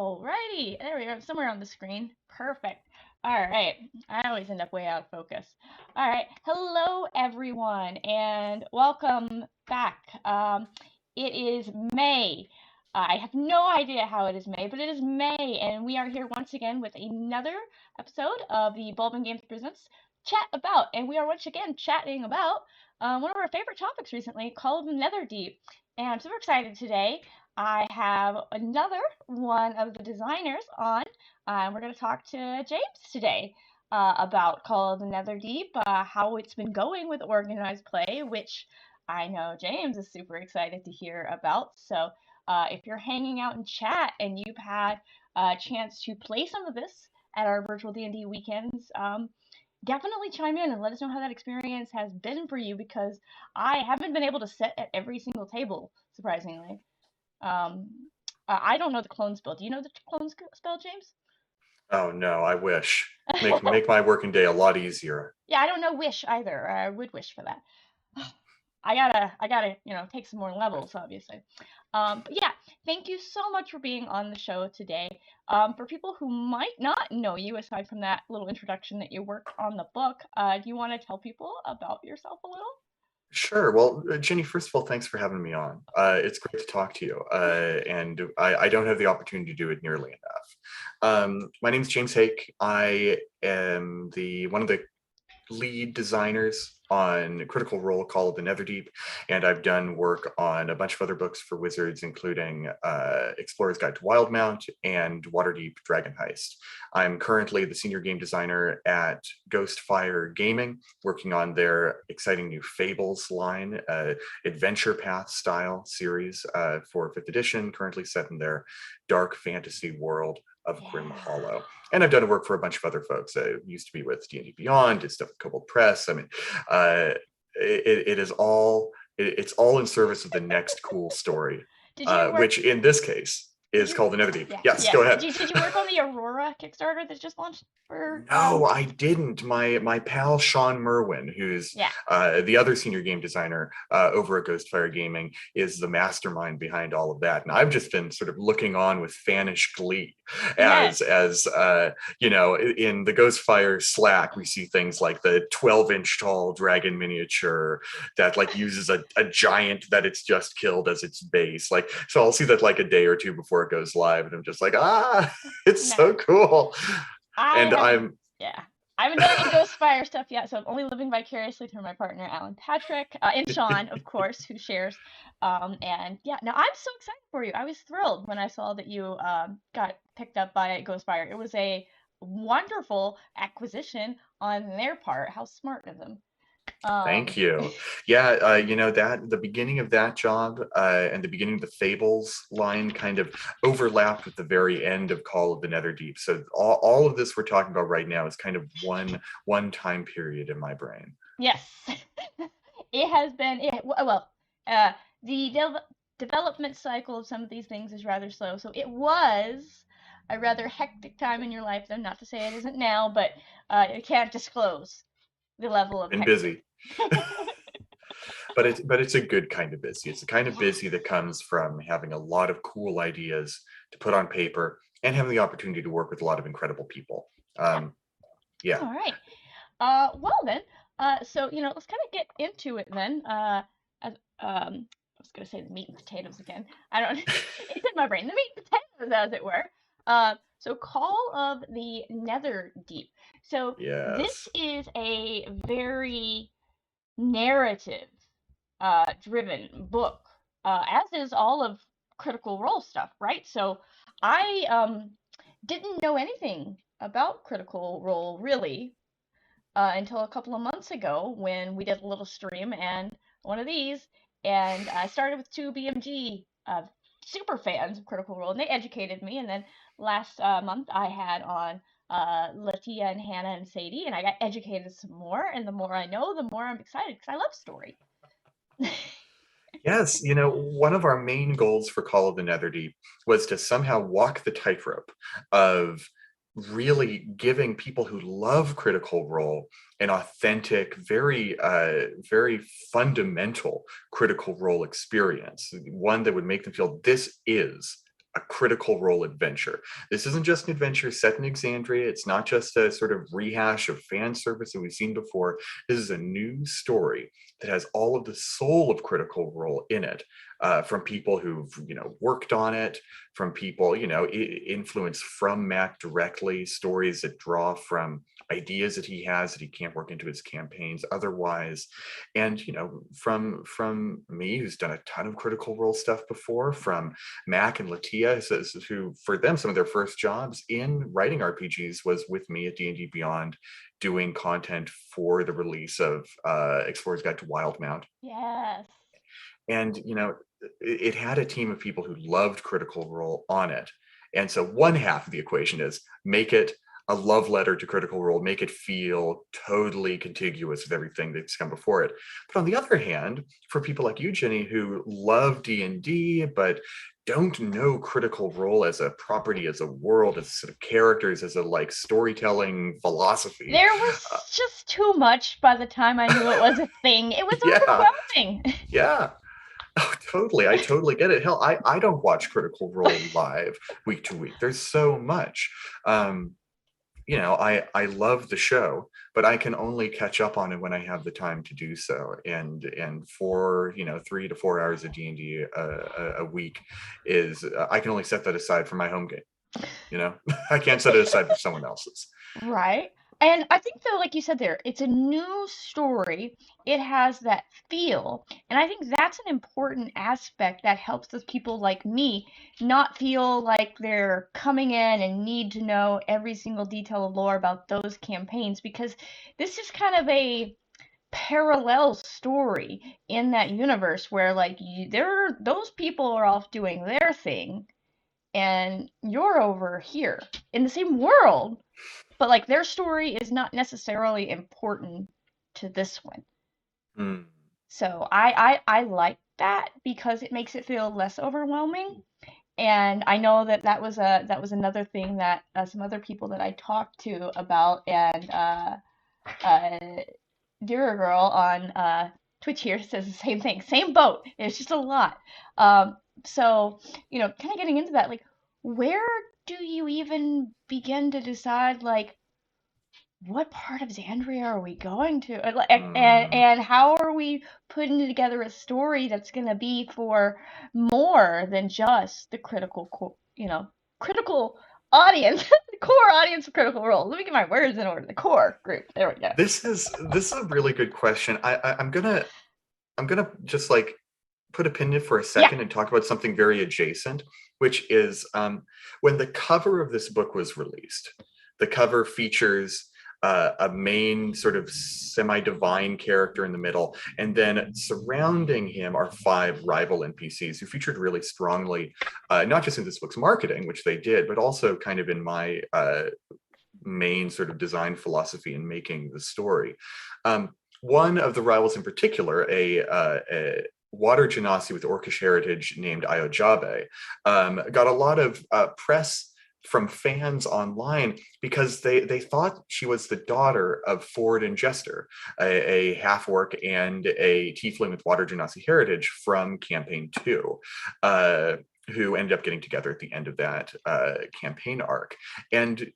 Alrighty, there we go, somewhere on the screen. Perfect. All right, I always end up way out of focus. All right, hello everyone, and welcome back. It is May. I have no idea how it is May, but it is May, and we are here once again with another episode of the Baldman Games Presents Chat About, and we are once again chatting about one of our favorite topics recently, called Netherdeep. And I'm super excited today. I have another one of the designers on. We're going to talk to James today about Call of the Netherdeep, how it's been going with organized play, which I know James is super excited to hear about. So if you're hanging out in chat and you've had a chance to play some of this at our virtual D&D weekends, definitely chime in and let us know how that experience has been for you, because I haven't been able to sit at every single table, surprisingly. Um, I don't know the clone spell. Do you know the clone spell, James? Oh no, I wish. Make my working day a lot easier. Yeah, I don't know wish either. I would wish for that. I gotta, take some more levels, obviously. But yeah, thank you so much for being on the show today. For people who might not know you, aside from that little introduction that you work on the book, do you want to tell people about yourself a little? Sure. Well, Jenny, first of all, thanks for having me on. It's great to talk to you, and I don't have the opportunity to do it nearly enough. My name is James Haeck. I am the one of the lead designers on Critical Role Call of the Netherdeep, and I've done work on a bunch of other books for Wizards, including Explorer's Guide to Wildemount and Waterdeep Dragon Heist. I'm currently the senior game designer at Ghostfire Gaming, working on their exciting new Fables line, adventure path style series for 5th edition, currently set in their dark fantasy world of Grim Yeah. Hollow. And I've done work for a bunch of other folks. I used to be with D&D Beyond, did stuff with Kobold Press. I mean, it is all, it's all in service of the next cool story, Did you work? which in this case Did is you? called the Netherdeep. Yeah, Yes, yeah. go Did ahead. you work on the Aurora Kickstarter that just launched for? No, I didn't. My pal Sean Merwin, who's Yeah. the other senior game designer over at Ghostfire Gaming, is the mastermind behind all of that. And I've just been sort of looking on with fanish glee Yes. as in the Ghostfire Slack, we see things like the 12-inch tall dragon miniature that like uses a giant that it's just killed as its base. Like, so I'll see that like a day or two before it goes live, and I'm just like, it's so Nice. cool. I And haven't. I'm Yeah. I haven't done any Ghostfire stuff yet, so I'm only living vicariously through my partner, Alan Patrick, and Sean, of course, who shares. And yeah, no, I'm so excited for you. I was thrilled when I saw that you got picked up by Ghostfire. It was a wonderful acquisition on their part. How smart of them. Thank Um, you. Yeah, that the beginning of that job and the beginning of the Fables line kind of overlapped with the very end of Call of the Netherdeep. So all of this we're talking about right now is kind of one time period in my brain. yes, it has been. Well, uh, the development cycle of some of these things is rather slow, so it was a rather hectic time in your life. Though not to say it isn't now, but I can't disclose the level of Been hectic. busy, but it's a good kind of busy. It's the kind of Yes. busy that comes from having a lot of cool ideas to put on paper and having the opportunity to work with a lot of incredible people. Yeah. Yeah. All right. Well then, so let's kind of get into it then. As, I was gonna say the meat and potatoes again. I don't. It's in my brain. The meat and potatoes, as it were. So Call of the Nether Deep. So this Yes. is a very narrative, driven book, as is all of Critical Role stuff, right? So I didn't know anything about Critical Role really until a couple of months ago when we did a little stream and one of these, and I started with two BMG super fans of Critical Role, and they educated me. And then last month I had on Latia and Hannah and Sadie, and I got educated some more. And the more I know, the more I'm excited because I love story. Yes, one of our main goals for Call of the Netherdeep was to somehow walk the tightrope of really giving people who love Critical Role an authentic, very fundamental Critical Role experience, one that would make them feel this is a Critical Role adventure. This isn't just an adventure set in Exandria. It's not just a sort of rehash of fan service that we've seen before. This is a new story that has all of the soul of Critical Role in it, from people who've worked on it, from people influenced from Mac directly, stories that draw from ideas that he has that he can't work into his campaigns otherwise, and from me, who's done a ton of Critical Role stuff before, from Mac and Latia, who for them some of their first jobs in writing RPGs was with me at D&D Beyond, doing content for the release of Explorer's Guide to Wildmount. Yes. And it had a team of people who loved Critical Role on it. And so one half of the equation is make it a love letter to Critical Role, make it feel totally contiguous with everything that's come before it. But on the other hand, for people like you, Jenny, who love D&D but don't know Critical Role as a property, as a world, as a set of characters, as a storytelling philosophy. There was just too much by the time I knew it was a thing. It was Yeah, overwhelming. yeah. Oh, totally. I totally get it. Hell, I don't watch Critical Role live week to week. There's so much. I love the show, but I can only catch up on it when I have the time to do so. And for 3 to 4 hours of D&D a week is I can only set that aside for my home game. I can't set it aside for someone else's. Right. And I think though, like you said there, it's a new story. It has that feel. And I think that's an important aspect that helps those people like me not feel like they're coming in and need to know every single detail of lore about those campaigns, because this is kind of a parallel story in that universe where those people are off doing their thing and you're over here in the same world, but like their story is not necessarily important to this one. Mm. So I like that because it makes it feel less overwhelming. And I know that was another thing that some other people that I talked to about, and uh, Dear Girl on Twitch here says the same thing, same boat. It's just a lot. So kind of getting into that, like, where do you even begin to decide like what part of Xandria are we going to? Mm. And how are we putting together a story that's going to be for more than just the critical audience, the core audience of Critical Role. Let me get my words in order. The core group. There we go. This is a really good question. I'm gonna just put a pin in it for a Yeah. second and talk about something very adjacent, which is when the cover of this book was released. The cover features a main sort of semi-divine character in the middle, and then surrounding him are 5 rival NPCs who featured really strongly, not just in this book's marketing, which they did, but also kind of in my main sort of design philosophy in making the story. One of the rivals in particular, a water genasi with Orcish heritage named Iojabe, got a lot of press from fans online because they thought she was the daughter of Ford and Jester, a half-orc and a tiefling with water genasi heritage from campaign 2. Who ended up getting together at the end of that campaign arc. And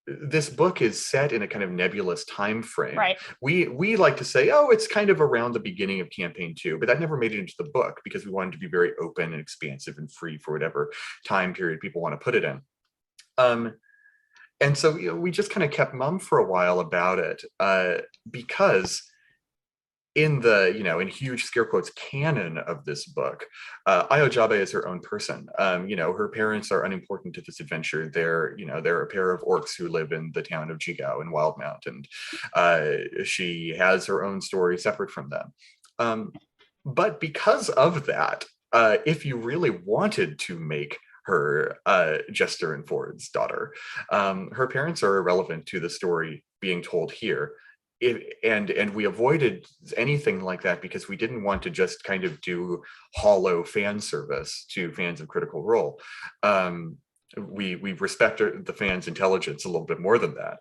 this book is set in a kind of nebulous time frame. Right. We like to say, oh, it's kind of around the beginning of campaign 2, but that never made it into the book because we wanted to be very open and expansive and free for whatever time period people want to put it in. And so we just kind of kept mum for a while about it because in the in huge scare quotes canon of this book, Iojabe is her own person. Her parents are unimportant to this adventure. They're a pair of orcs who live in the town of Jigao in Wildmount, and she has her own story separate from them. But because of that, if you really wanted to make her Jester and Ford's daughter, her parents are irrelevant to the story being told here. And we avoided anything like that because we didn't want to just kind of do hollow fan service to fans of Critical Role. We respect the fans' intelligence a little bit more than that.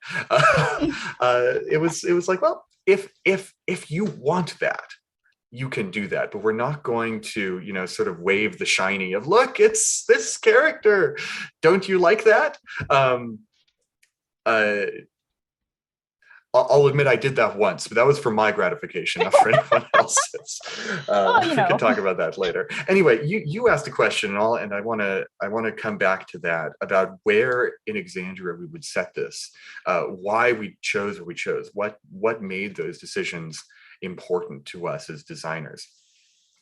It was like, well, if you want that, you can do that, but we're not going to, sort of wave the shiny of, look, it's this character. Don't you like that? Um, uh, I'll admit I did that once, but that was for my gratification, not for anyone else's. Well, We can talk about that later. Anyway, you asked a question, and I want to come back to that about where in Exandria we would set this, why we chose what we chose, what made those decisions important to us as designers,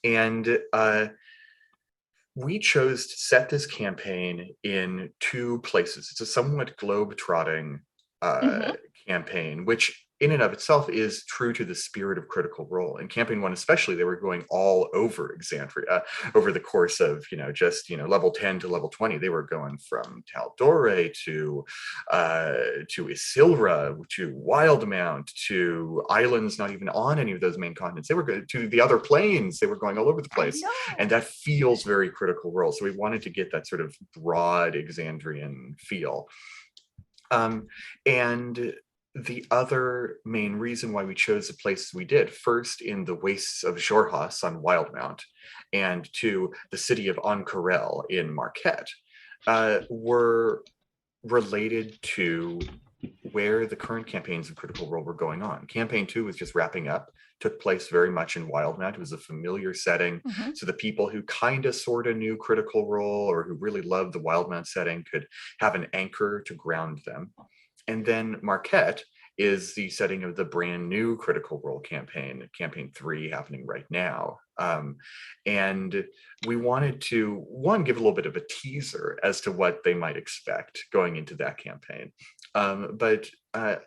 and we chose to set this campaign in two places. It's a somewhat globe-trotting uh, hmm campaign, which in and of itself is true to the spirit of Critical Role. In campaign one, especially, they were going all over Exandria over the course of, just, level 10 to level 20. They were going from Taldore to Isilra, to Wildmount, to islands not even on any of those main continents. They were going to the other planes. They were going all over the I place. And know. that feels very Critical Role. So we wanted to get that sort of broad Exandrian feel. And the other main reason why we chose the places we did, first in the wastes of Xhorhas on Wildmount, and two, the city of Ank'Harel in Marquette, were related to where the current campaigns of Critical Role were going on. Campaign 2 was just wrapping up, took place very much in Wildmount. It was a familiar setting, hmm so the people who kind of sort of knew Critical Role or who really loved the Wildmount setting could have an anchor to ground them. And then Marquette is the setting of the brand new Critical Role campaign, Campaign 3, happening right now. And we wanted to, one, give a little bit of a teaser as to what they might expect going into that campaign, but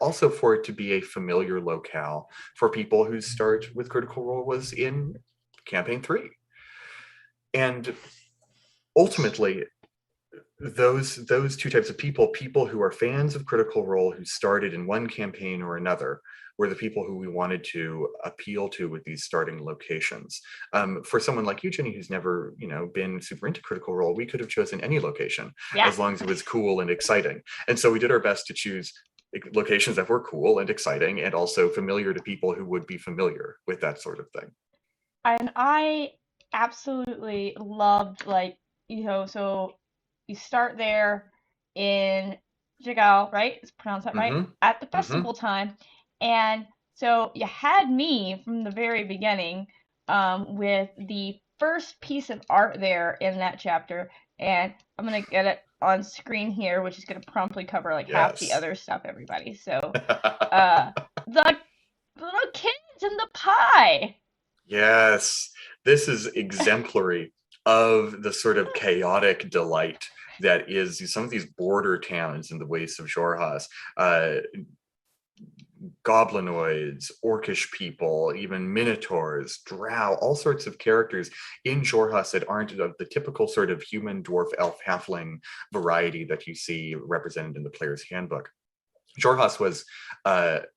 also for it to be a familiar locale for people whose start with Critical Role was in Campaign 3. And ultimately, those two types of people who are fans of Critical Role, who started in one campaign or another, were the people who we wanted to appeal to with these starting locations. For someone like you, Jenny, who's never been super into Critical Role, we could have chosen any location Yeah. as long as it was cool and exciting. And so we did our best to choose locations that were cool and exciting and also familiar to people who would be familiar with that sort of thing. And I absolutely loved, like, so you start there in Jigal, right? Is pronounced that right? Mm-hmm. At the Mm-hmm. festival time. And so you had me from the very beginning, with the first piece of art there in that chapter. And I'm gonna get it on screen here, which is gonna promptly cover like half the Yes. other stuff, everybody. So, uh, the little kids in the pie. Yes, this is exemplary of the sort of chaotic delight that is some of these border towns in the wastes of Xhorhas. Goblinoids, orcish people, even minotaurs, drow, all sorts of characters in Xhorhas that aren't of the typical sort of human, dwarf, elf, halfling variety that you see represented in the player's handbook. Xhorhas was,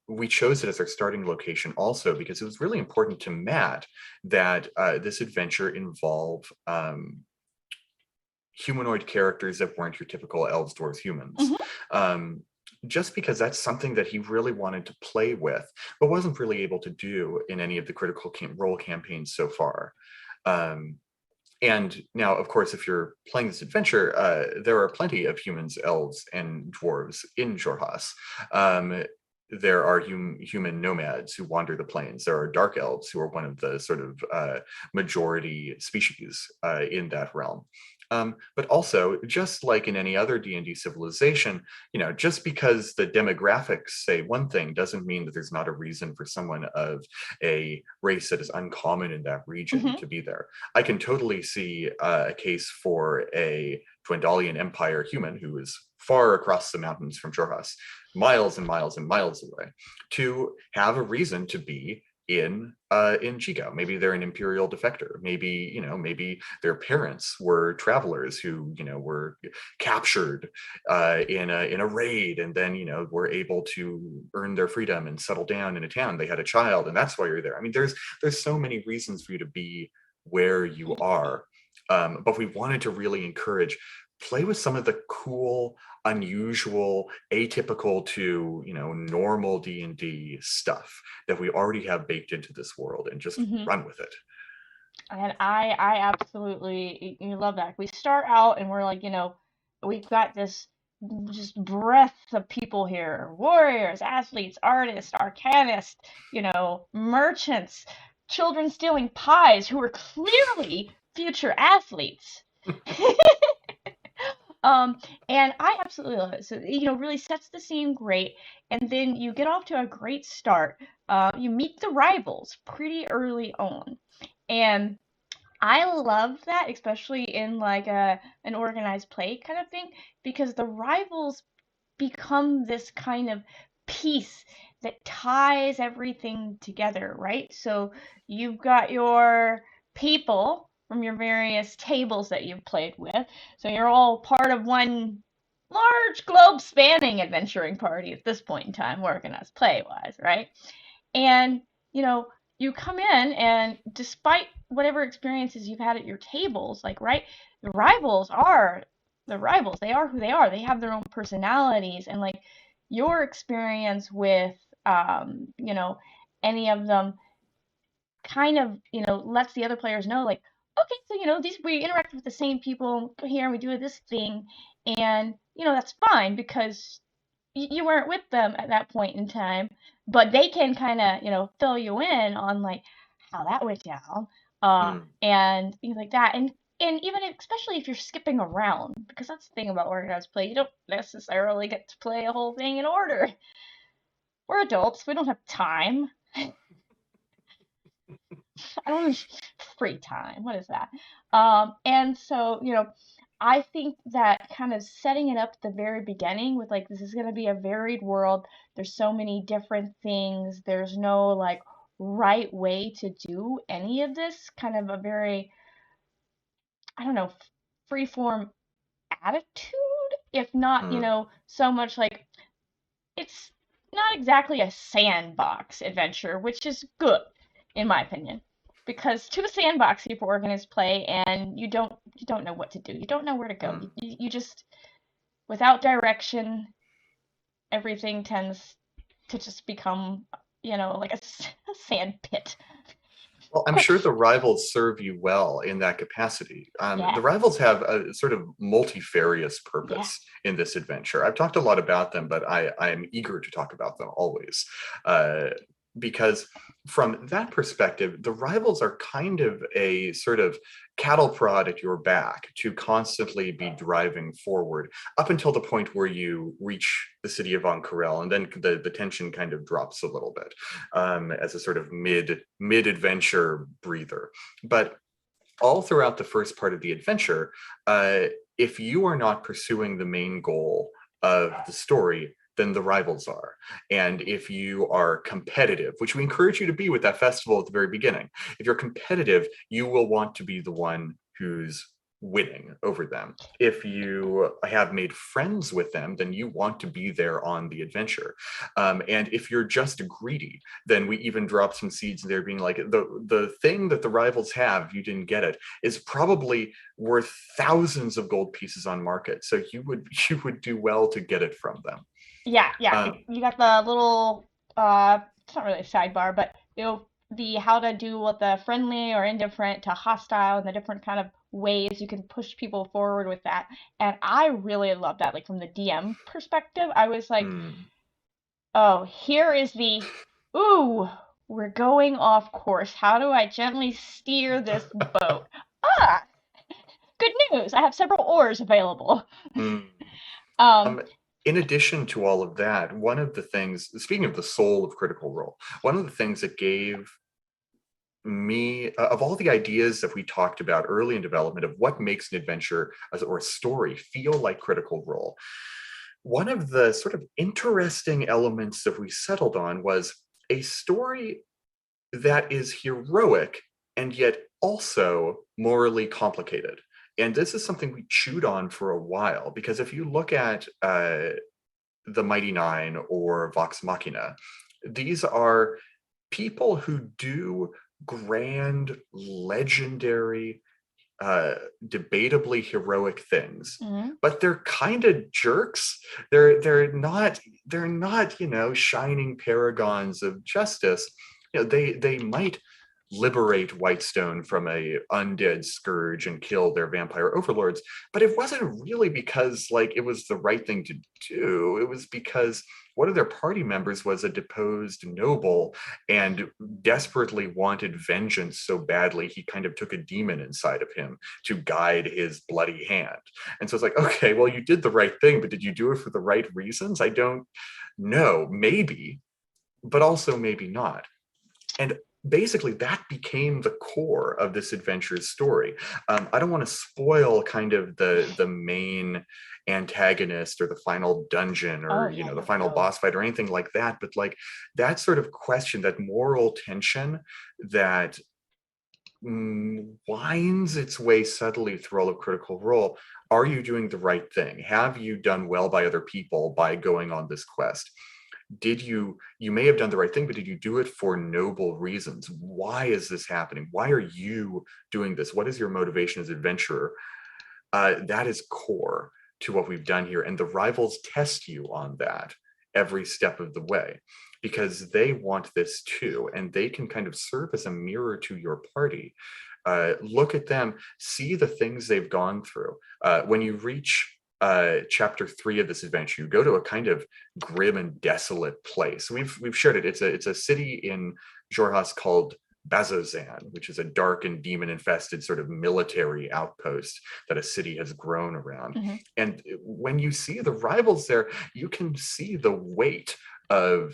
we chose it as our starting location also because it was really important to Matt that this adventure involve humanoid characters that weren't your typical elves, dwarves, humans. hmm Um, just because that's something that he really wanted to play with, but wasn't really able to do in any of the Critical Role campaigns so far. Um, and now, of course, if you're playing this adventure, there are plenty of humans, elves, and dwarves in Xhorhas. There are human nomads who wander the plains. There are dark elves who are one of the sort of majority species in that realm. But also, just like in any other D&D civilization, just because the demographics say one thing doesn't mean that there's not a reason for someone of a race that is uncommon in that region hmm to be there. I can totally see a case for a Dwendalian Empire human who is far across the mountains from Xhorhas, miles and miles and miles away, to have a reason to be in Chico. Maybe they're an imperial defector. Maybe their parents were travelers who were captured in a raid, and then were able to earn their freedom and settle down in a town. They had a child, and that's why you're there. I mean, there's so many reasons for you to be where you are. But we wanted to really encourage play with some of the cool, unusual, atypical to, normal D&D stuff that we already have baked into this world and just Hmm. run with it. And I absolutely you love that. We start out and we're like, we've got this just breadth of people here: warriors, athletes, artists, arcanists, merchants, children stealing pies who are clearly future athletes. Um, and I absolutely love it. So, really sets the scene great. And then you get off to a great start. You meet the rivals pretty early on. And I love that, especially in like an organized play kind of thing, because the rivals become this kind of piece that ties everything together, right? So you've got your people from your various tables that you've played with. So you're all part of one large globe spanning adventuring party at this point in time, organized play wise, right? And, you know, you come in and despite whatever experiences you've had at your tables, like, right, the rivals are the rivals. They are who they are. They have their own personalities and like your experience with any of them kind of, lets the other players know like, okay, so these we interact with the same people here and we do this thing and that's fine because you weren't with them at that point in time, but they can kind of, fill you in on like how that went down, Mm. and things like that. And even especially if you're skipping around, because that's the thing about organized play, you don't necessarily get to play a whole thing in order. We're adults, we don't have time. I don't have free time. What is that? And so, I think that kind of setting it up at the very beginning with like this is going to be a varied world. There's so many different things. There's no like right way to do any of this. Kind of a very, I don't know, free form attitude, if not, Mm. so much like it's not exactly a sandbox adventure, which is good in my opinion. Because too sandboxy for organized play and you don't know what to do. You don't know where to go. Mm. You just without direction, everything tends to just become, like a sand pit. Well, I'm sure the rivals serve you well in that capacity. The Yes. rivals have a sort of multifarious Yeah. purpose in this adventure. I've talked a lot about them, but I am eager to talk about them always. Uh, because from that perspective, the rivals are kind of a sort of cattle prod at your back to constantly be driving forward up until the point where you reach the city of Ank'Harel, and then the tension kind of drops a little bit as a sort of mid adventure breather. But all throughout the first part of the adventure, if you are not pursuing the main goal of the story, then the rivals are. And if you are competitive, which we encourage you to be with that festival at the very beginning, if you're competitive, you will want to be the one who's winning over them. If you have made friends with them, then you want to be there on the adventure. And if you're just greedy, then we even drop some seeds in there being like the thing that the rivals have, you didn't get it, is probably worth thousands of gold pieces on market. So you would do well to get it from them. Yeah, yeah. Um, You got the little it's not really a sidebar, but the how to do what the friendly or indifferent to hostile and the different kind of ways you can push people forward with that. And I really love that. Like from the DM perspective, I was like, hmm. oh, here is the ooh, we're going off course. How do I gently steer this boat? Ah, good news. I have several oars available. Hmm. Um, Um, in addition to all of that, one of the things, speaking of the soul of Critical Role, one of the things that gave me, of all the ideas that we talked about early in development of what makes an adventure or a story feel like Critical Role, one of the sort of interesting elements that we settled on was a story that is heroic and yet also morally complicated. And this is something we chewed on for a while, because if you look at the Mighty Nine or Vox Machina, these are people who do grand, legendary, debatably heroic things, Mhm. but they're kind of jerks. They're not shining paragons of justice. They might liberate Whitestone from a undead scourge and kill their vampire overlords, but it wasn't really because like it was the right thing to do. It was because one of their party members was a deposed noble and desperately wanted vengeance so badly he kind of took a demon inside of him to guide his bloody hand. And so it's like, okay, well, you did the right thing, but did you do it for the right reasons? I don't know. Maybe, but also maybe not. And basically that became the core of this adventure's story. I don't want to spoil kind of the main antagonist or the final dungeon Oh or yeah, the no, final totally. boss fight or anything like that, but like that sort of question, that moral tension that winds its way subtly through all of Critical Role. Are you doing the right thing? Have you done well by other people by going on this quest? Did you may have done the right thing, but did you do it for noble reasons? Why is this happening? Why are you doing this? What is your motivation as adventurer? That is core to what we've done here, and the rivals test you on that every step of the way because they want this too, and they can kind of serve as a mirror to your party. Look at them, see the things they've gone through. When you reach chapter 3 of this adventure, you go to a kind of grim and desolate place. We've shared it. It's a city in Jorhas called Bazozan, which is a dark and demon infested sort of military outpost that a city has grown around. Hmm. And when you see the rivals there, you can see the weight of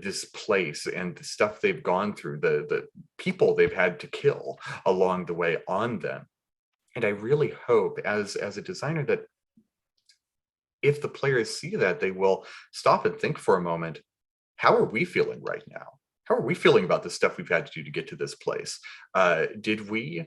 this place and the stuff they've gone through, the people they've had to kill along the way on them. And I really hope as a designer that if the players see that, they will stop and think for a moment, how are we feeling right now? How are we feeling about the stuff we've had to do to get to this place? Did we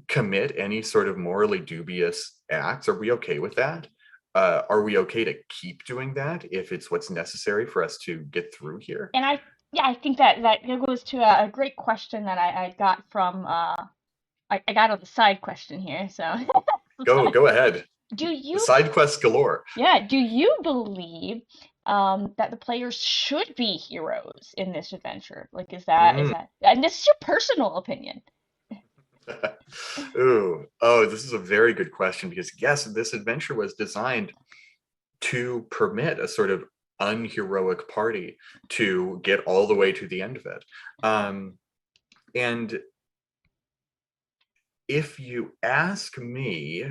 commit any sort of morally dubious acts? Are we okay with that? Are we okay to keep doing that if it's what's necessary for us to get through here? And yeah, I think that goes to a great question that I got from I got on the side question here. So Go ahead. do you Side quests galore. yeah, do you believe that the players should be heroes in this adventure? Like, is Mm. that, and this is your personal opinion. Ooh, oh, this is a very good question because yes, this adventure was designed to permit a sort of unheroic party to get all the way to the end of it. And if you ask me,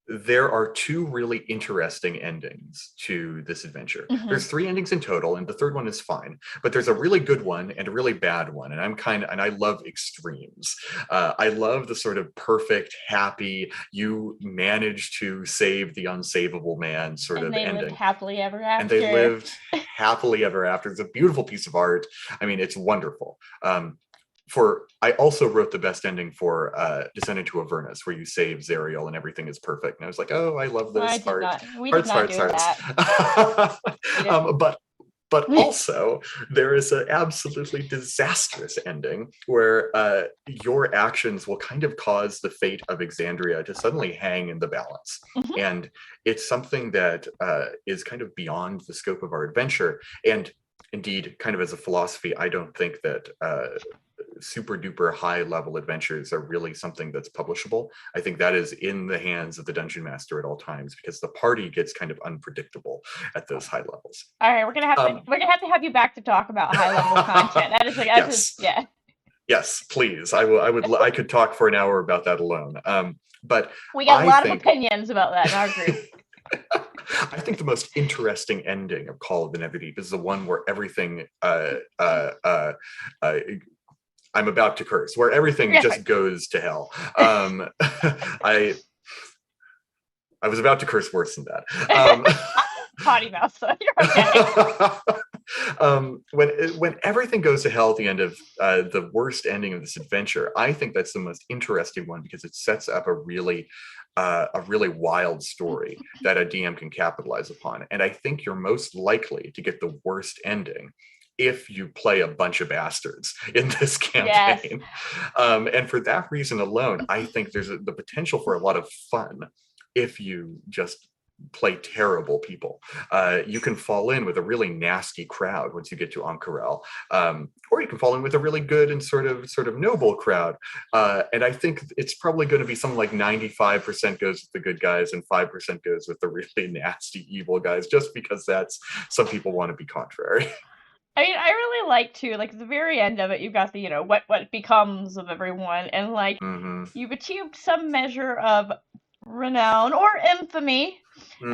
there are two really interesting endings to this adventure. Hmm. There's three endings in total, and the third one is fine. But there's a really good one and a really bad one, and I love extremes. I love the sort of perfect, happy, you manage to save the unsavable man sort And of they lived ending, happily ever and they after. lived happily ever after. It's a beautiful piece of art. I mean, it's wonderful. For I also wrote the best ending for Descendant to Avernus, where you save Zariel and everything is perfect. And I was like, oh, I love I this did heart, not. We did hearts, not hearts, do hearts. that. We did. But also there is an absolutely disastrous ending where your actions will kind of cause the fate of Exandria to suddenly hang in the balance. Mhm. And it's something that is kind of beyond the scope of our adventure. And indeed, kind of as a philosophy, I don't think that super duper high level adventures are really something that's publishable. I think that is in the hands of the dungeon master at all times because the party gets kind of unpredictable at those high levels. All right, Um, we're gonna have to have you back to talk about high level content. That is like that's just yes, yeah. yes, please. I could talk for an hour about that alone. But We got a I lot of think opinions about that in our group. I think the most interesting ending of Call of the Netherdeep is the one where everything uh, I'm about to curse, where everything Yeah, just goes to hell. I I was about to curse worse than that. potty mouth. So you're okay. When everything goes to hell at the end of the worst ending of this adventure, I think that's the most interesting one because it sets up a really wild story that a DM can capitalize upon. And I think you're most likely to get the worst ending if you play a bunch of bastards in this Yes. campaign. And for that reason alone, I think there's the potential for a lot of fun if you just play terrible people. You can fall in with a really nasty crowd once you get to Ank'Harel, or you can fall in with a really good and sort of noble crowd. And I think it's probably going to be something like 95% goes with the good guys and 5% goes with the really nasty evil guys, just because that's some people want to be contrary. I mean, I really like to, like, at the very end of it, you've got the, what becomes of everyone, and, like, Mm-hmm. you've achieved some measure of renown or infamy,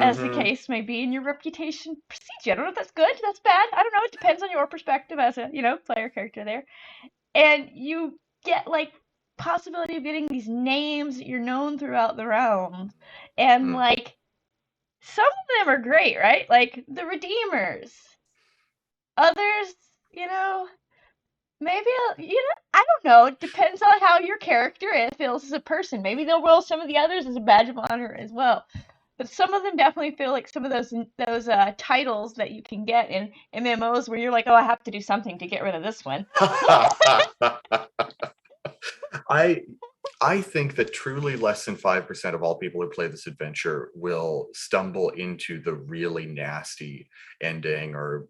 as the Mm-hmm. case may be, and your reputation precedes you. I don't know if that's good, that's bad. I don't know. It depends on your perspective as a, player character there. And you get, like, possibility of getting these names that you're known throughout the realms. And, Mm. like, some of them are great, right? Like, the Redeemers. Others, you know, maybe, I don't know. It depends on how your character feels as a person. Maybe they'll roll some of the others as a badge of honor as well. But some of them definitely feel like some of those titles that you can get in MMOs where you're like, oh, I have to do something to get rid of this one. I I think that truly less than 5% of all people who play this adventure will stumble into the really nasty ending or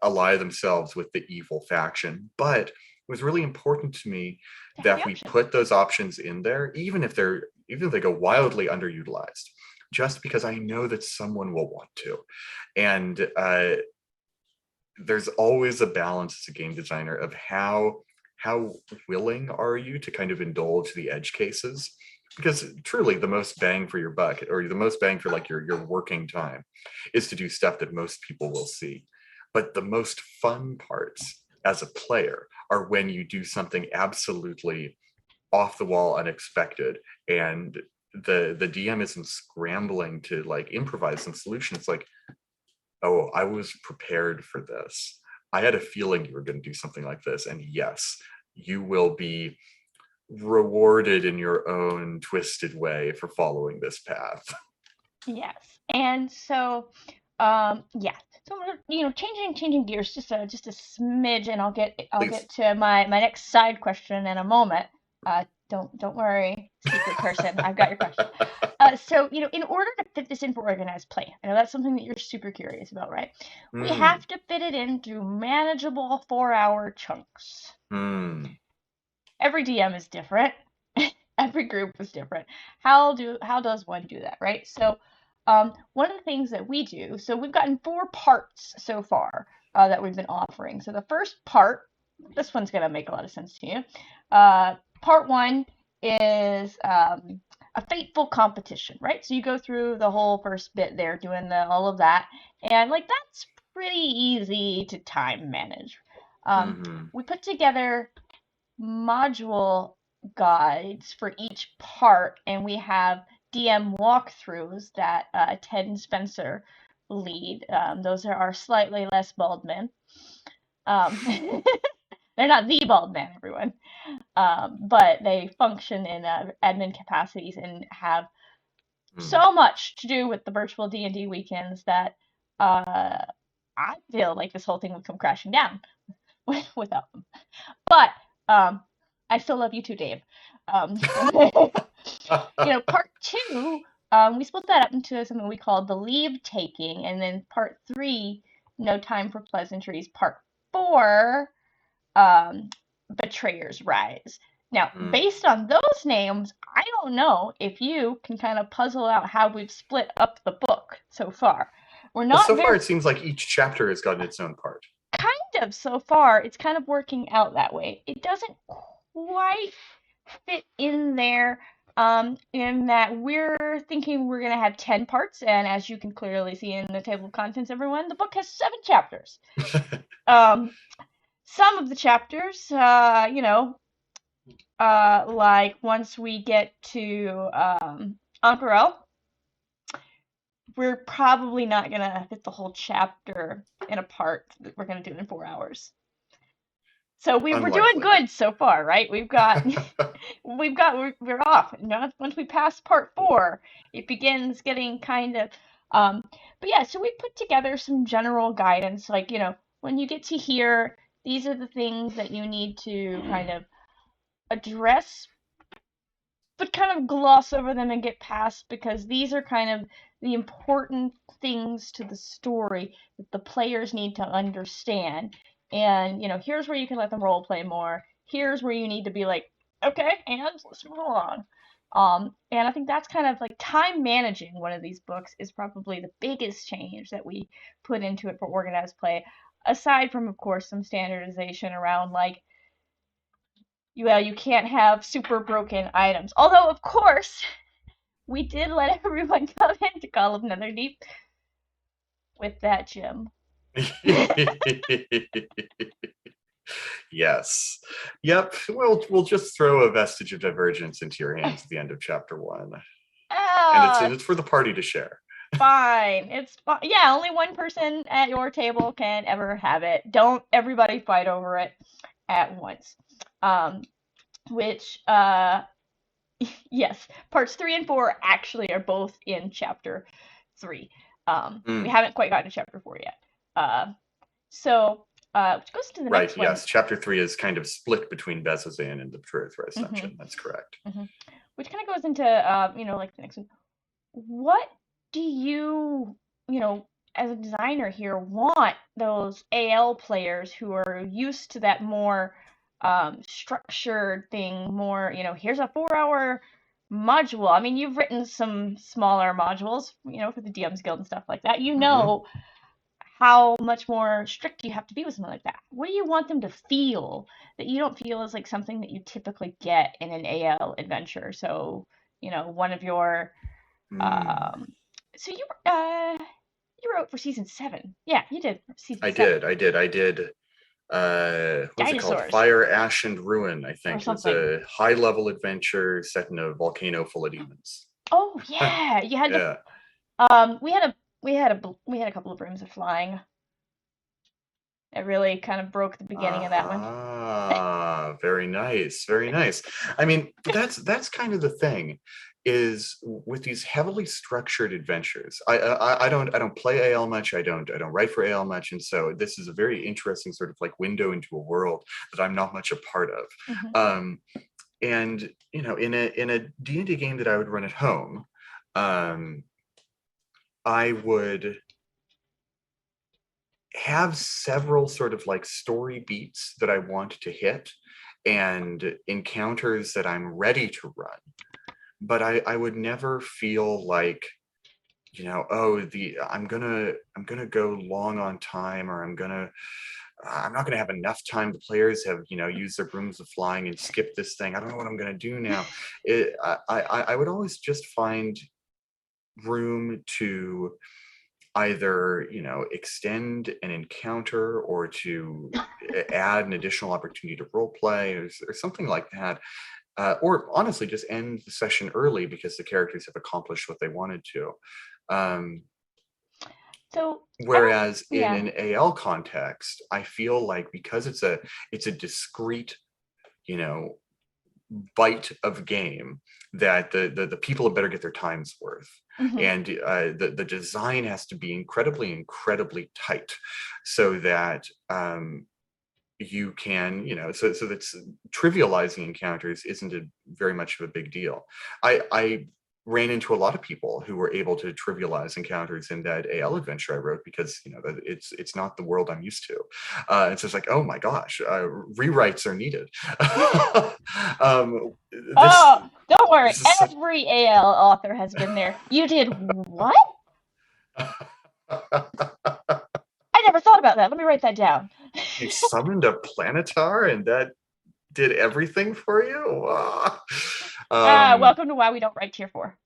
ally themselves with the evil faction. But it was really important to me To have the that we option. put those options in there, even if they go wildly underutilized, just because I know that someone will want to. And there's always a balance as a game designer of how willing are you to kind of indulge the edge cases, because truly the most bang for your buck, or the most bang for like your working time, is to do stuff that most people will see. But the most fun parts as a player are when you do something absolutely off the wall, unexpected, and the DM isn't scrambling to like improvise some solution. It's like, oh, I was prepared for this. I had a feeling you were going to do something like this. And yes, you will be rewarded in your own twisted way for following this path. Yes. And so, yeah. So changing gears just a smidge, and I'll Please. get to my next side question in a moment. Don't worry, secret person. I've got your question. So, in order to fit this in for organized play, I know that's something that you're super curious about, right? We Hmm. have to fit it in through manageable 4-hour chunks. Hmm. Every DM is different. Every group is different. How does one do that, right? So, one of the things that we do, so we've gotten 4 parts so far that we've been offering. So the first part, this one's gonna make a lot of sense to you. Part one is a fateful competition, right? So you go through the whole first bit there, doing all of that, and like that's pretty easy to time manage. Hmm. We put together module guides for each part, and we have DM walkthroughs that Ted and Spencer lead. Those are slightly less Baldman. Um, they're not the Baldman, everyone, but they function in admin capacities and have Hmm. so much to do with the virtual D&D weekends that I feel like this whole thing would come crashing down without them. But um, I still love you too, Dave. Part two, we split that up into something we call the leave taking, and then part three, no time for pleasantries. Part four, betrayers rise. Now, Hmm. based on those names, I don't know if you can kind of puzzle out how we've split up the book so far. We're Well, not so far very it seems like each chapter has gotten its own part. kind of so far, it's kind of working out that way. It doesn't quite fit in there, in that we're thinking we're going to have 10 parts, and as you can clearly see in the table of contents, everyone, the book has 7 chapters. Um, some of the chapters, like once we get to Ank'Harel, we're probably not going to fit the whole chapter in a part. We're going to do it in 4 hours. So we're doing Unlikely. good so far, right? We're off. Once we pass part four, it begins getting kind of um but yeah, so we put together some general guidance, like, when you get to here, these are the things that you need to kind of address, but kind of gloss over them and get past, because these are kind of the important things to the story that the players need to understand. And, here's where you can let them role play more. Here's where you need to be like, okay, and let's move along. And I think that's kind of like time managing one of these books is probably the biggest change that we put into it for organized play, aside from, of course, some standardization around like, well, you can't have super broken items. Although, of course, we did let everyone come into Call of Netherdeep with that gem. Yes. Yep. We'll just throw a vestige of divergence into your hands at the end of chapter 1. And it's for the party to share. Fine. It's fine. Yeah, only one person at your table can ever have it. Don't everybody fight over it at once. Which yes, parts 3 and 4 actually are both in chapter 3. We haven't quite gotten to chapter 4 yet. Which goes to the right, next one. Yes, chapter 3 is kind of split between Bezazan and the Betrothed Ascension. Mm-hmm. That's correct. Mm-hmm. Which kind of goes into, like the next one. What do you, as a designer here, want those AL players who are used to that more structured thing, more, here's a 4-hour module. I mean, you've written some smaller modules, for the DM's Guild and stuff like that. You know how much more strict you have to be with something like that. What do you want them to feel that you don't feel is like something that you typically get in an AL adventure? So, one of your so you wrote for season 7. Yeah, you did season 7. I did. What's it called? Dinosaurs. Fire, Ash, and Ruin, I think. Or something. It's a high-level adventure set in a volcano full of demons. Oh yeah, you had Yeah. to. We had a couple of rooms of flying. It really kind of broke the beginning of that one. Ah, very nice, very nice. I mean, that's kind of the thing, is with these heavily structured adventures. I don't play AL much. I don't write for AL much, and so this is a very interesting sort of like window into a world that I'm not much a part of. And in a D&D game that I would run at home, I would have several sort of like story beats that I want to hit and encounters that I'm ready to run. But I would never feel like, I'm gonna go long on time, or I'm not gonna have enough time. The players have, used their brooms of flying and skip this thing. I don't know what I'm gonna do now. I would always just find room to either extend an encounter or to add an additional opportunity to role play or something like that, or honestly just end the session early because the characters have accomplished what they wanted to. Whereas in an AL context, I feel like because it's a discrete bite of game, that the people had better get their time's worth. And the design has to be incredibly tight so that you can, so that's trivializing encounters isn't very much of a big deal. I ran into a lot of people who were able to trivialize encounters in that AL adventure I wrote because it's not the world I'm used to. It's just like, oh my gosh, rewrites are needed. Don't worry, every AL author has been there. You did what? I never thought about that. Let me write that down. You summoned a planetar and that did everything for you? Welcome to Why We Don't Write Tier 4.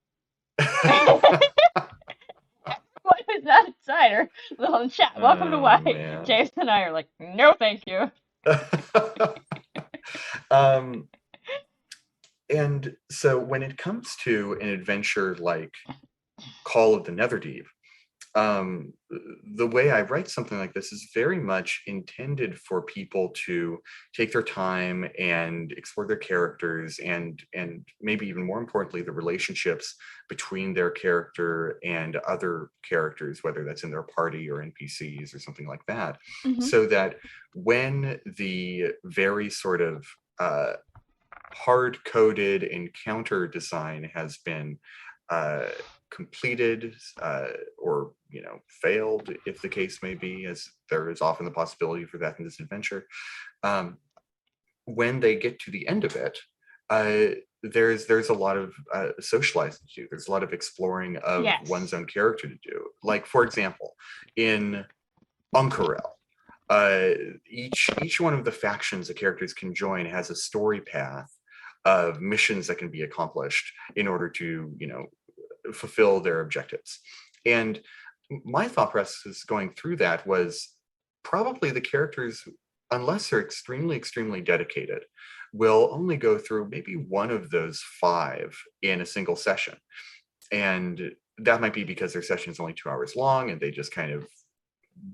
What is that insider? Little chat. Welcome to Why James and I are like, no thank you. And so when it comes to an adventure like Call of the Netherdeep, um, the way I write something like this is very much intended for people to take their time and explore their characters, and maybe even more importantly, the relationships between their character and other characters, whether that's in their party or NPCs or something like that, Mm-hmm. so that when the very sort of hard-coded encounter design has been uh, completed, or failed, if the case may be, as there is often the possibility for that in this adventure. Um, when they get to the end of it, uh, there's a lot of socializing to do. There's a lot of exploring of one's Yes. own character to do. Like, for example, in Uncarel, uh, each one of the factions the characters can join has a story path of missions that can be accomplished in order to fulfill their objectives. And my thought process going through that was probably the characters, unless they're extremely, extremely dedicated, will only go through maybe one of those five in a single session. And that might be because their session is only 2 hours long and they just kind of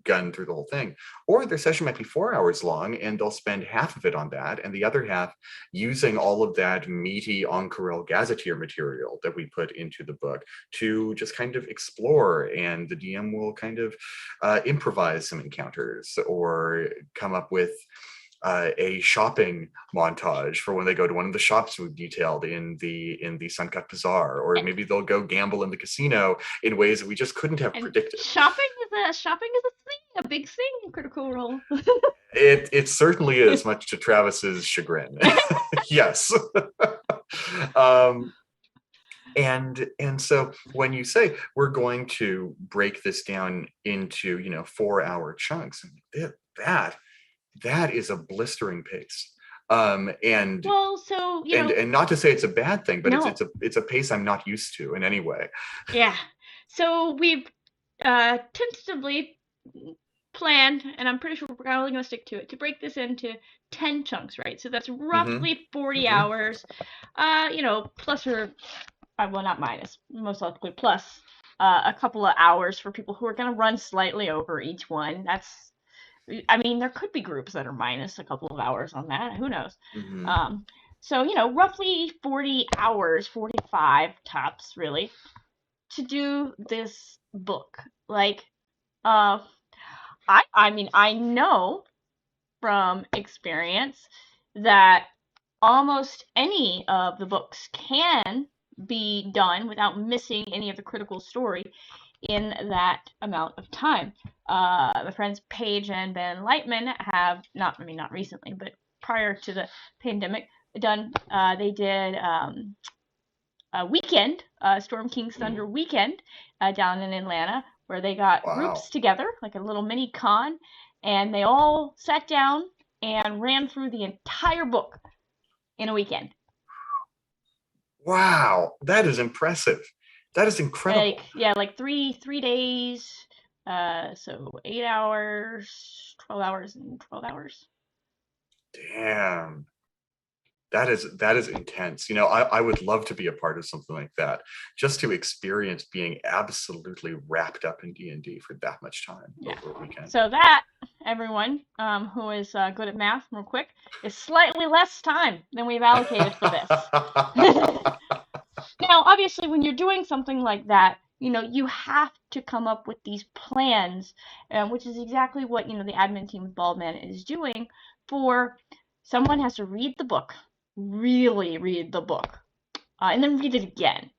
gun through the whole thing. Or their session might be 4 hours long and they'll spend half of it on that and the other half using all of that meaty Encarel gazetteer material that we put into the book to just kind of explore, and the DM will kind of improvise some encounters or come up with a shopping montage for when they go to one of the shops we've detailed in the Suncut Bazaar, or maybe they'll go gamble in the casino in ways that we just couldn't have And predicted. shopping is a thing, a big thing in Critical Role. It certainly is, much to Travis's chagrin. Yes. um, and so when you say we're going to break this down into 4-hour chunks, that that is a blistering pace. And Well, so and not to say it's a bad thing, but no. it's a pace I'm not used to in any way. Yeah. So we've tentatively planned, and I'm pretty sure we're probably going to stick to it, to break this into 10 chunks, right? So that's Mm-hmm. roughly 40 Mm-hmm. hours, plus or, well, not minus, most likely plus a couple of hours for people who are going to run slightly over each one. I mean, there could be groups that are minus a couple of hours on that. Who knows? Mm-hmm. Um, so, roughly 40 hours, 45 tops, really, to do this book. Like, uh, I mean, I know from experience that almost any of the books can be done without missing any of the critical story in that amount of time. My friends Paige and Ben Lightman have not recently, but prior to the pandemic, they did a weekend, Storm King's Thunder weekend, down in Atlanta, where they got Wow. groups together, like a little mini con, and they all sat down and ran through the entire book in a weekend. Wow. That is impressive. That is incredible. Like 3 days, so 8 hours, 12 hours, and 12 hours. Damn. That is intense. I would love to be a part of something like that, just to experience being absolutely wrapped up in D&D for that much time Yeah. over a weekend. So that, everyone who is good at math, real quick, is slightly less time than we've allocated for this. Now, obviously, when you're doing something like that, you have to come up with these plans, which is exactly what, the admin team of Baldman is doing. For someone has to read the book, really read the book, and then read it again.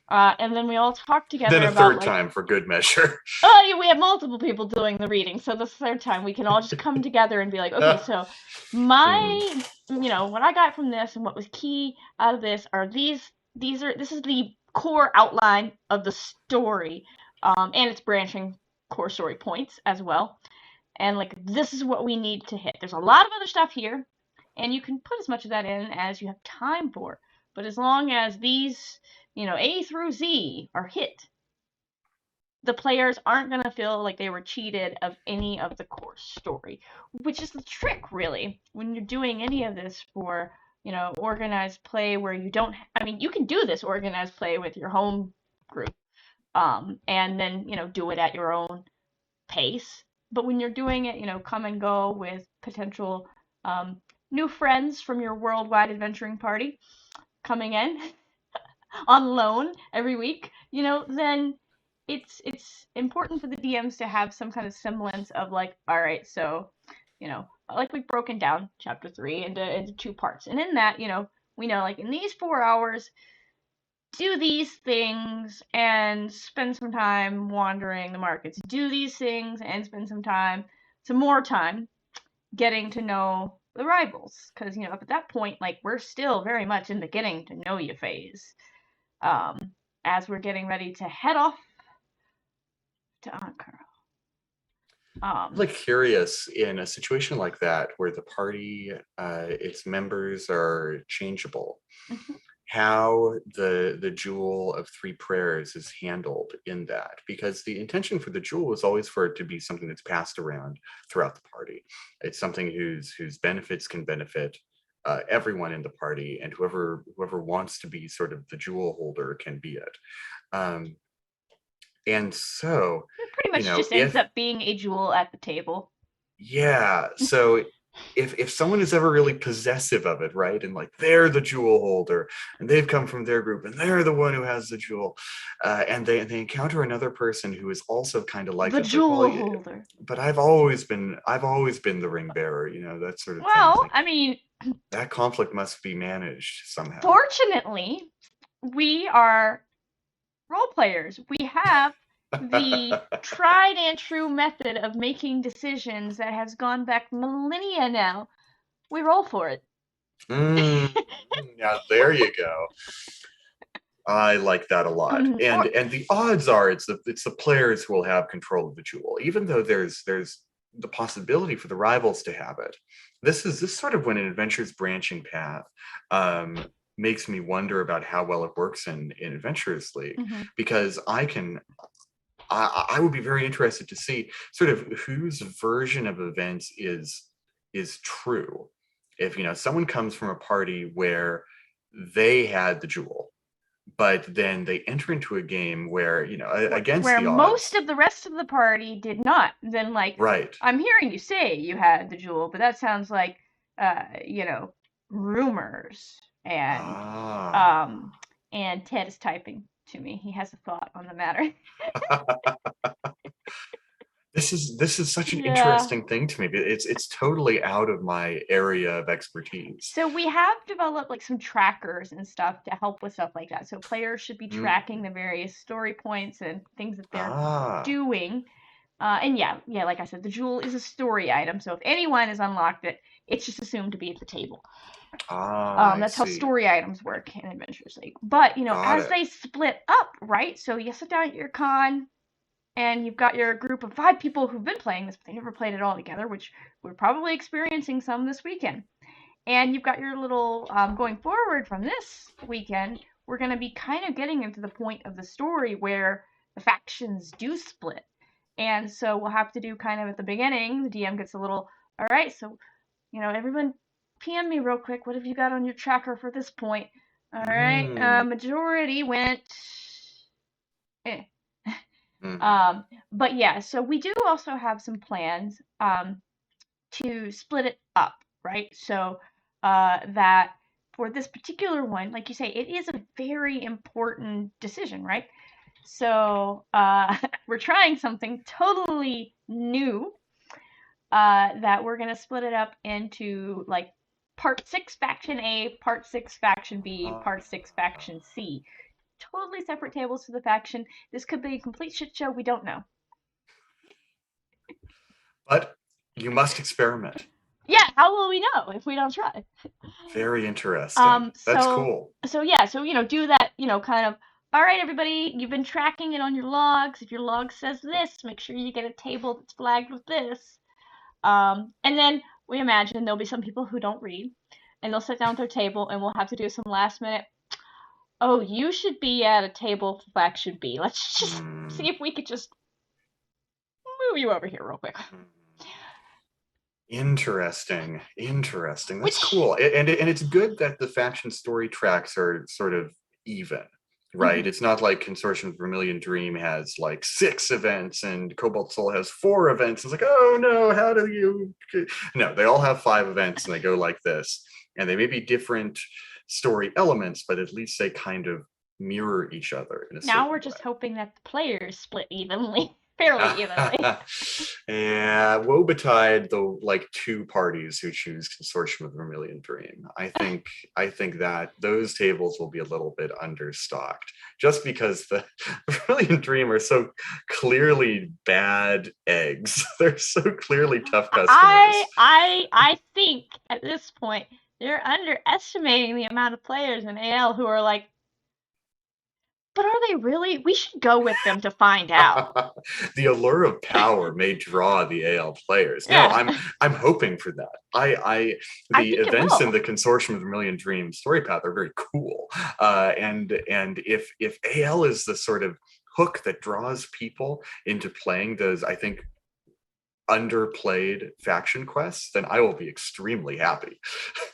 And then we all talk Then together a about, third like, time for good measure. oh, yeah, we have multiple people doing the reading, so the third time we can all just come together and be like, okay, so my, what I got from this and what was key out of this are this is the core outline of the story, and its branching core story points as well. And, like, this is what we need to hit. There's a lot of other stuff here, and you can put as much of that in as you have time for. But as long as these, A through Z are hit, the players aren't going to feel like they were cheated of any of the core story, which is the trick, really, when you're doing any of this for, organized play where you don't, I mean, you can do this organized play with your home group, and then do it at your own pace. But when you're doing it, come and go with potential new friends from your worldwide adventuring party coming in on loan every week, then it's important for the DMs to have some kind of semblance of like, all right, so, like we've broken down chapter 3 into 2 parts. And in that, we know like in these 4 hours, do these things and spend some time wandering the markets. Do these things and spend some more time getting to know the rivals. Because, up at that point, like, we're still very much in the getting to know you phase. As we're getting ready to head off to Ankara. Like curious in a situation like that where the party, its members are changeable, how the jewel of 3 prayers is handled in that, because the intention for the jewel is always for it to be something that's passed around throughout the party. It's something whose benefits can benefit everyone in the party, and whoever wants to be sort of the jewel holder can be it. And so, it pretty much just ends up being a jewel at the table. Yeah, so if someone is ever really possessive of it, right, and like they're the jewel holder and they've come from their group and they're the one who has the jewel, and they encounter another person who is also kind of like the this, jewel like, well, holder, but I've always been the ring bearer, that sort of thing. well, Like, I mean, that conflict must be managed somehow. fortunately, we are role players. We have the tried and true method of making decisions that has gone back millennia now. We roll for it. Yeah, there you go. I like that a lot. And the odds are it's the players who will have control of the jewel, even though there's the possibility for the rivals to have it. This sort of when an adventure's branching path makes me wonder about how well it works in Adventurers League, because I would be very interested to see sort of whose version of events is true. If someone comes from a party where they had the jewel, but then they enter into a game where against where the odds, most of the rest of the party did not. Then, like, right, I'm hearing you say you had the jewel, but that sounds like rumors. And Ted is typing to me. He has a thought on the matter. This is such an interesting thing to me. It's totally out of my area of expertise. So we have developed like some trackers and stuff to help with stuff like that. So players should be tracking the various story points and things that they're doing. And yeah, like I said, the jewel is a story item. So if anyone has unlocked it, it's just assumed to be at the table. That's how story items work in Adventures League. But as they split up, right? So you sit down at your con, and you've got your group of 5 people who've been playing this, but they never played it all together, which we're probably experiencing some this weekend. And you've got your little, going forward from this weekend, we're going to be kind of getting into the point of the story where the factions do split. And so we'll have to do kind of at the beginning, the DM gets a little, all right, so, everyone PM me real quick. What have you got on your tracker for this point? All right, majority went, but yeah, so we do also have some plans to split it up, right? So that for this particular one, like you say, it is a very important decision, right? So we're trying something totally new that we're going to split it up into like part 6 faction A, part 6 faction B, part 6 faction C. Totally separate tables to the faction. This could be a complete shit show. We don't know. But you must experiment. Yeah, how will we know if we don't try? Very interesting. That's cool. So yeah, so do that, kind of, all right, everybody, you've been tracking it on your logs. If your log says this, make sure you get a table that's flagged with this. And then we imagine there'll be some people who don't read, and they'll sit down at their table, and we'll have to do some last minute, oh, you should be at a table for faction B. Let's just see if we could just move you over here real quick. Interesting. That's cool. And it's good that the faction story tracks are sort of even. right? It's not like Consortium Vermilion Dream has like 6 events and Cobalt Soul has 4 events. It's like, oh no, how do you? No, they all have 5 events and they go like this. And they may be different story elements, but at least they kind of mirror each other in a Now certain we're just hoping that the players split evenly, fairly evenly. Yeah, woe betide the like 2 parties who choose Consortium of Vermilion Dream. I think that those tables will be a little bit understocked, just because the Vermilion Dream are so clearly bad eggs. They're so clearly tough customers. I think at this point they're underestimating the amount of players in AL who are like, but are they really? We should go with them to find out. The allure of power may draw the AL players. No, Yeah, I'm hoping for that. I The think it events in will. the Consortium of the Million Dream story path are very cool. And if AL is the sort of hook that draws people into playing those, I think, underplayed faction quests, then I will be extremely happy.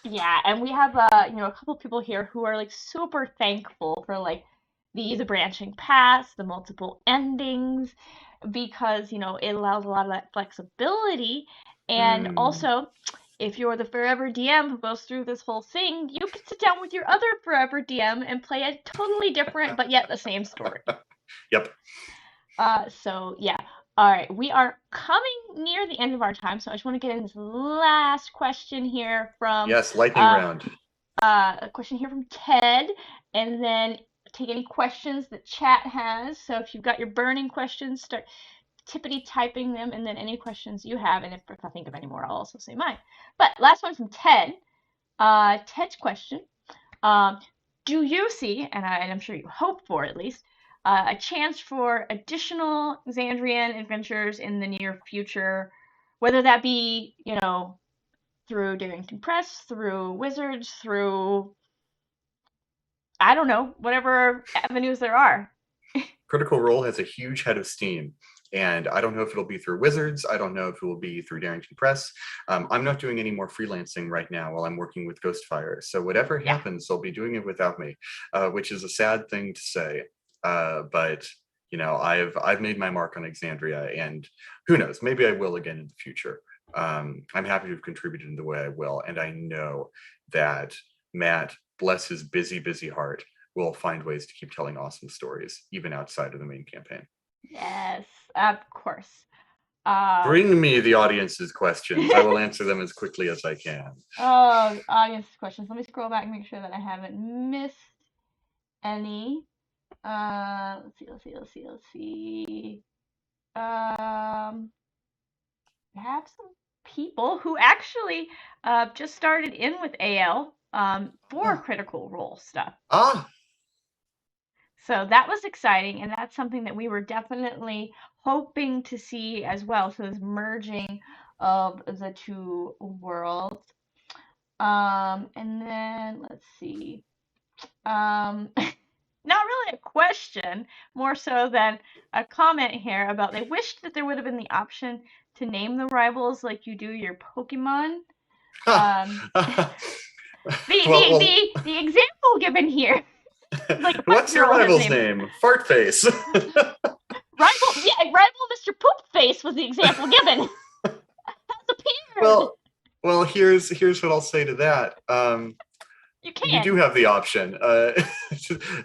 Yeah, and we have a couple people here who are like super thankful for like the branching paths, the multiple endings, because it allows a lot of that flexibility. And Mm. also, if you're the forever DM who goes through this whole thing, you can sit down with your other forever DM and play a totally different but yet the same story. Yep. So yeah. All right, we are coming near the end of our time, so I just want to get in this last question here from Yes, lightning uh, round. a question here from Ted, and then take any questions that chat has. So if you've got your burning questions, start tippity typing them, and then any questions you have, and if I think of any more, I'll also say mine. But last one from Ted. Ted's question: um, Do you see, and I'm sure you hope for at least, a chance for additional Xandrian adventures in the near future, whether that be, through Darrington Press, through Wizards, through I don't know, whatever avenues there are. Critical Role has a huge head of steam. And I don't know if it'll be through Wizards. I don't know if it will be through Darrington Press. I'm not doing any more freelancing right now while I'm working with Ghostfire. So whatever Yeah. happens, they'll be doing it without me, which is a sad thing to say. But I've made my mark on Exandria, and who knows? Maybe I will again in the future. I'm happy to have contributed in the way I will, and I know that Matt, bless his busy, busy heart, will find ways to keep telling awesome stories, even outside of the main campaign. Yes, of course. Um, Bring me the audience's questions. I will answer them as quickly as I can. oh, audience questions. Let me scroll back and make sure that I haven't missed any. Let's see. I have some people who actually just started in with AL for Oh. Critical Role stuff. Ah, So that was exciting, and that's something that we were definitely hoping to see as well. So this merging of the two worlds. And then let's see. Not really a question, more so than a comment here about they wished that there would have been the option to name the rivals like you do your Pokemon. ah. Um, well, the example given here, like a what's your 5-year-old has rival's named name? Fartface. rival Mr. Poopface was the example given. Has appeared. well, here's what I'll say to that. You You do can. have the option.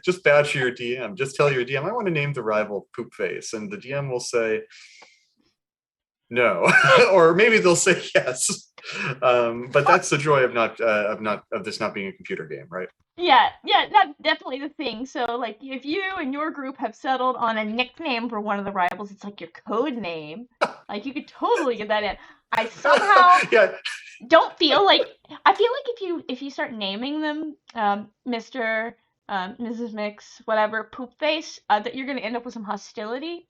Just badge your DM. Just tell your DM, I want to name the rival Poopface, and the DM will say no, or maybe they'll say yes. But that's the joy of this not being a computer game, right? Yeah, that's definitely the thing. So, like, if you and your group have settled on a nickname for one of the rivals, it's like your code name. Like, you could totally get that in. I somehow Yeah. don't feel like I feel like if you start naming them, Mr. Mrs. Mix, whatever, Poop Face, that you're gonna end up with some hostility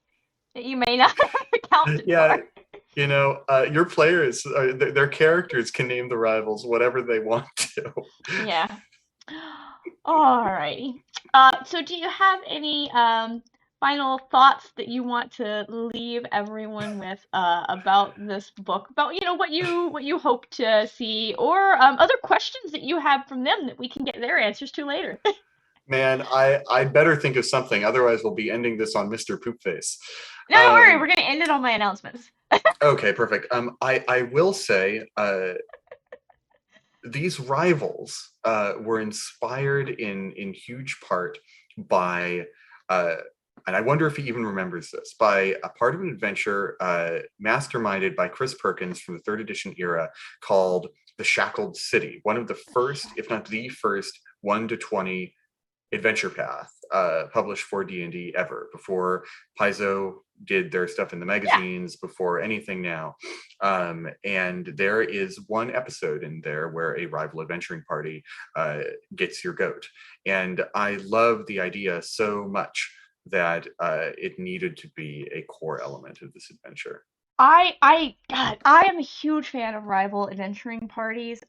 that you may not have accounted Yeah. for. Your players, their characters can name the rivals whatever they want to. Yeah. Alrighty. So do you have any final thoughts that you want to leave everyone with about this book? About what you hope to see, or other questions that you have from them that we can get their answers to later. Man, I better think of something. Otherwise, we'll be ending this on Mr. Poopface. No, don't worry. We're gonna end it on my announcements. Okay, perfect. I will say, these rivals were inspired in huge part by, uh, and I wonder if he even remembers this, by a part of an adventure masterminded by Chris Perkins from the third edition era called The Shackled City, one of the first, if not the first, 1 to 20 adventure path published for D&D ever, before Paizo did their stuff in the Yeah. magazines, before anything now. And there is one episode in there where a rival adventuring party gets your goat. And I love the idea so much that it needed to be a core element of this adventure. God, I am a huge fan of rival adventuring parties.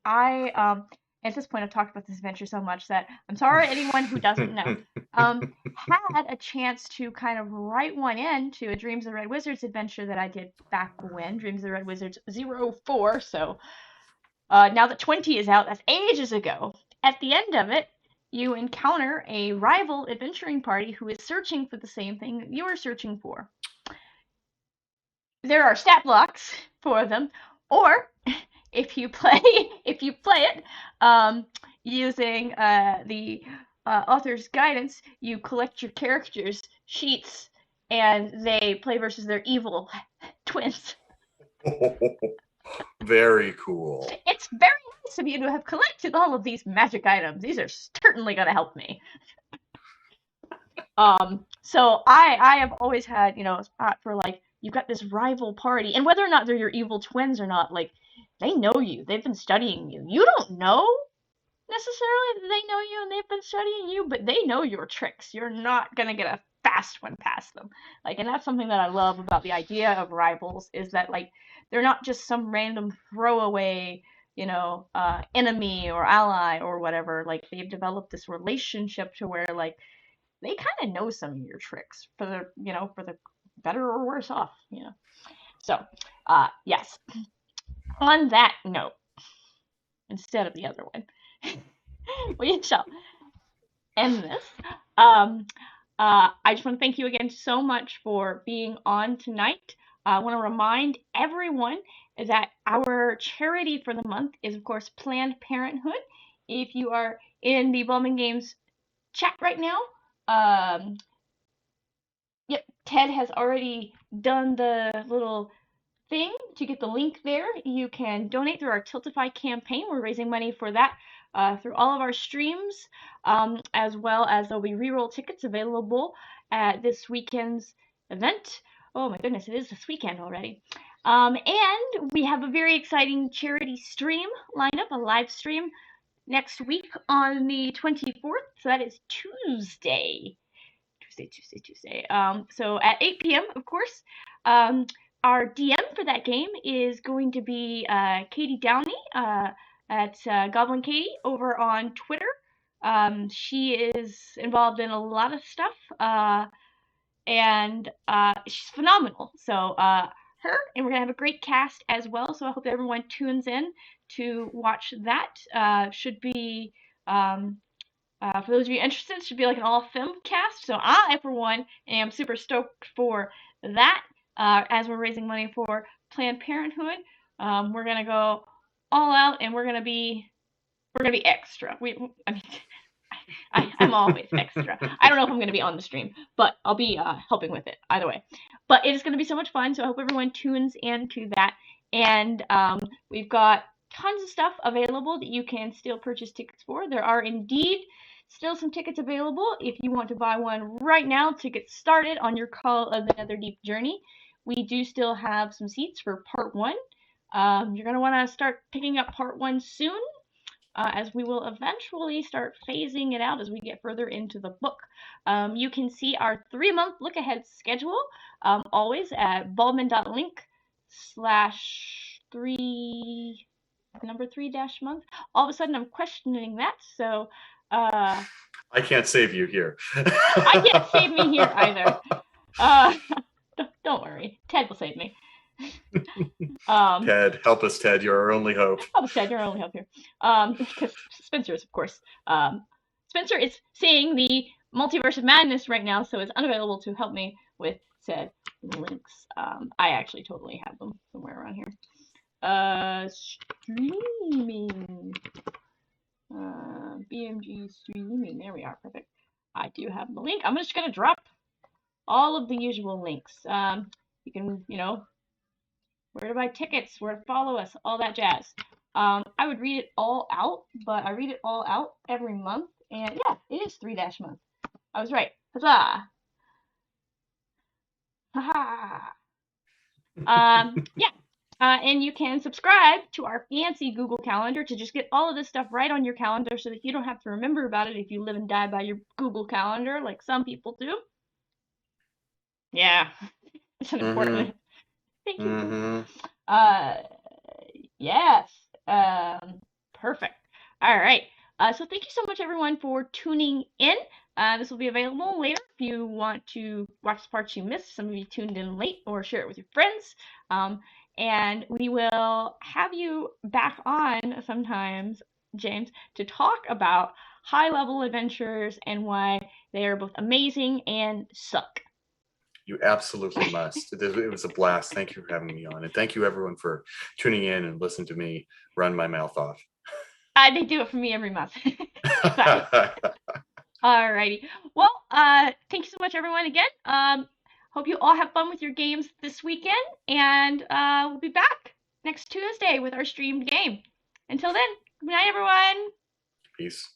At this point, I've talked about this adventure so much that I'm sorry anyone who doesn't know. Had a chance to kind of write one into a Dreams of the Red Wizards adventure that I did back when Dreams of the Red Wizards 04. So now that 20 is out, that's ages ago. At the end of it, you encounter a rival adventuring party who is searching for the same thing that you are searching for. There are stat blocks for them, or if you play it using the author's guidance, you collect your characters' sheets and they play versus their evil twins. Very cool. It's very nice of you to have collected all of these magic items. These are certainly going to help me. So I have always had, a spot for like you've got this rival party, and whether or not they're your evil twins or not, like they know you. They've been studying you. You don't know necessarily that they know you and they've been studying you, but they know your tricks. You're not gonna get a fast one past them. Like, and that's something that I love about the idea of rivals is that like they're not just some random throwaway, enemy or ally or whatever. Like they've developed this relationship to where like they kind of know some of your tricks for the better or worse off. So, yes. On that note, instead of the other one, we shall end this. I just want to thank you again so much for being on tonight. I want to remind everyone that our charity for the month is, of course, Planned Parenthood. If you are in the Baldman Games chat right now, yep, Ted has already done the little thing to get the link there. You can donate through our Tiltify campaign. We're raising money for that through all of our streams, as well as there'll be reroll tickets available at this weekend's event. Oh my goodness, it is this weekend already. And we have a very exciting charity stream lineup, a live stream next week on the 24th. So that is Tuesday. Tuesday. So at 8 p.m., of course. Our DM for that game is going to be Katie Downey at Goblin Katie over on Twitter. She is involved in a lot of stuff, and she's phenomenal. So her, and we're gonna have a great cast as well. So I hope everyone tunes in to watch that. Should be for those of you interested, it should be like an all-film cast. So I, for one, am super stoked for that. As we're raising money for Planned Parenthood, we're gonna go all out, and we're gonna be extra. I mean, I'm always extra. I don't know if I'm gonna be on the stream, but I'll be helping with it either way. But it is gonna be so much fun. So I hope everyone tunes into that. And we've got tons of stuff available that you can still purchase tickets for. There are indeed still some tickets available if you want to buy one right now to get started on your Call of the Netherdeep journey. We do still have some seats for part one. You're going to want to start picking up part one soon, as we will eventually start phasing it out as we get further into the book. You can see our 3-month look ahead schedule always at baldman.link/3 number 3-month. All of a sudden I'm questioning that, so I can't save you here. I can't save me here either. Don't worry, Ted will save me. Ted, help us, Ted. You're our only hope. Help us, Ted. You're our only hope here. Because Spencer's, of course. Spencer is seeing the Multiverse of Madness right now, so it's unavailable to help me with said links. I actually totally have them somewhere around here. Streaming. BMG streaming. There we are. Perfect. I do have the link. I'm just gonna drop all of the usual links. You can, where to buy tickets, where to follow us, all that jazz. I would read it all out, but I read it all out every month, and yeah, it is 3-month. I was right. Huzzah! Haha! Yeah. And you can subscribe to our fancy Google Calendar to just get all of this stuff right on your calendar so that you don't have to remember about it if you live and die by your Google Calendar like some people do. Yeah, it's an important. Thank you. Mm-hmm. Yes. Perfect. All right. So thank you so much, everyone, for tuning in. This will be available later if you want to watch the parts you missed. Some of you tuned in late, or share it with your friends. And we will have you back on sometimes, James, to talk about high-level adventures and why they are both amazing and suck. You absolutely must. It was a blast. Thank you for having me on. And thank you, everyone, for tuning in and listening to me run my mouth off. They do it for me every month. Alrighty. Well, thank you so much, everyone, again. Hope you all have fun with your games this weekend, and we'll be back next Tuesday with our streamed game. Until then, good night, everyone. Peace.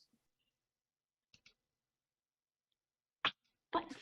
Buttons.